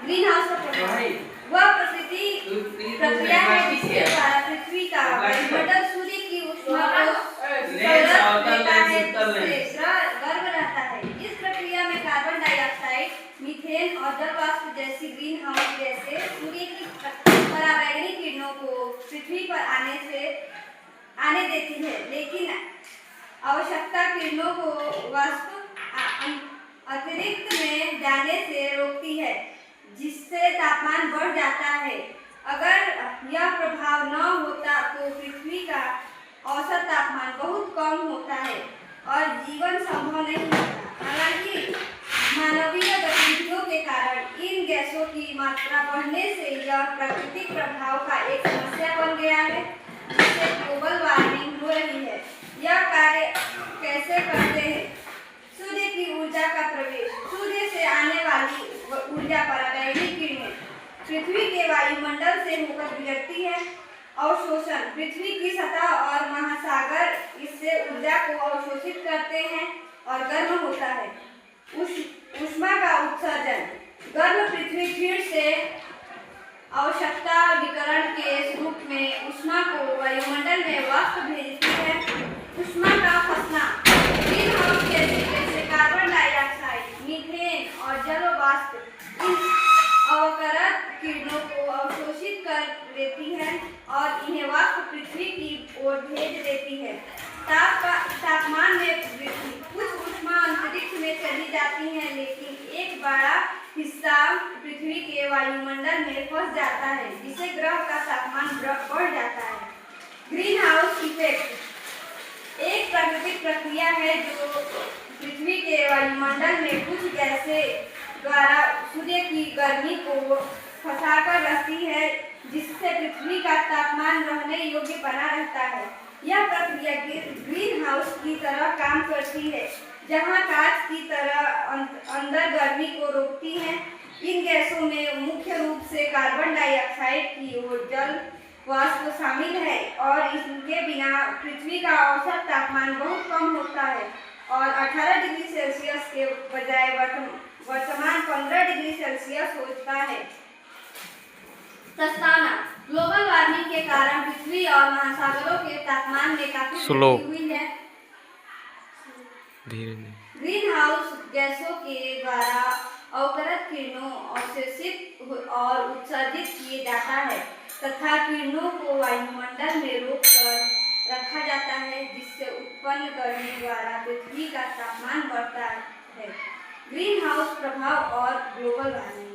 Green house का प्रभाव वह प्रकृति प्रक्रिया है जिसके द्वारा पृथ्वी का वायुमंडल सूर्य की ऊष्मा को सोलर देता है, जिससे ग्रह गर्म रहता है। इस प्रक्रिया में कार्बन डाइऑक्साइड, मीथेन और जल वाष्प जैसी ग्रीन हाउस गैसें सूर्य की पराबैंगनी किरणों को पृथ्वी पर आने देती है, लेकिन आवश्यकता किरणों को वाष्प अतिरिक्त में जाने से रोकती है, जिससे तापमान बढ़ जाता है। अगर यह प्रभाव न होता तो पृथ्वी का औसत तापमान बहुत कम होता है और जीवन संभव नहीं होता। हालांकि मानवीय गतिविधियों के कारण इन गैसों की मात्रा बढ़ने से यह प्राकृतिक प्रभाव का एक समस्या बन गया है, जिससे ग्लोबल वार्मिंग हो रही है। यह कार्य कैसे करते हैं? सूर्य की ऊर्जा का प्रवेश। सूर्य से आने वाली ऊर्जा पराबैंगनी किरणें पृथ्वी के वायुमंडल से होकर गुजरती है। अवशोषण। पृथ्वी की सतह और महासागर इससे ऊर्जा को अवशोषित करते हैं और गर्म होता है। ऊष्मा का उत्सर्जन। गर्म पृथ्वी फिर से आवश्यकता विकिरण के रूप में ऊष्मा को वायुमंडल में वाष्प भेजती है। ऊष्मा का फंसना। ग्रीन हाउस गैसें जैसे कार्बन डाइऑक्साइड, मीथेन और जल वाष्प इन अवकरत किरणों को अवशोषित कर लेती है और इन्हें वाष्प पृथ्वी की ओर भेज देती है। तापमान में वृद्धि। कुछ ऊष्मा अंतरिक्ष में चली जाती है, लेकिन एक बड़ा हिस्सा पृथ्वी के वायुमंडल में फंस जाता है, जिससे ग्रह का तापमान बढ़ जाता है। ग्रीन हाउस इफेक्ट एक प्राकृतिक प्रक्रिया है जो पृथ्वी के वायुमंडल में कुछ गैसें द्वारा सूर्य की गर्मी को फंसाकर रहती है, जिससे पृथ्वी का तापमान रहने योग्य बना रहता है। यह प्रक्रिया ग्रीन हाउस की तरह काम करती है, जहां कांच की तरह अंदर गर्मी को रोकती है। इन गैसों में मुख्य रूप से कार्बन डाइऑक्साइड की ओर जल वाष्प शामिल है और इनके बिना पृथ्वी का औसत तापमान बहुत कम होता है और 18 डिग्री सेल्सियस के बजाय वर्तमान 15 डिग्री सेल्सियस होता है। प्रस्तावना। ग्लोबल वार्मिंग के कारण पृथ्वी और महासागरों के तापमान में काफी वृद्धि हुई है। ग्रीन हाउस गैसों के द्वारा अवकरत किरणों अवशोषित और उत्सर्जित किए जाता है तथा किरणों को वायुमंडल में रोक कर रखा जाता है, जिससे उत्पन्न गर्मी द्वारा पृथ्वी का तापमान बढ़ता है। ग्रीन हाउस प्रभाव और ग्लोबल वार्मिंग।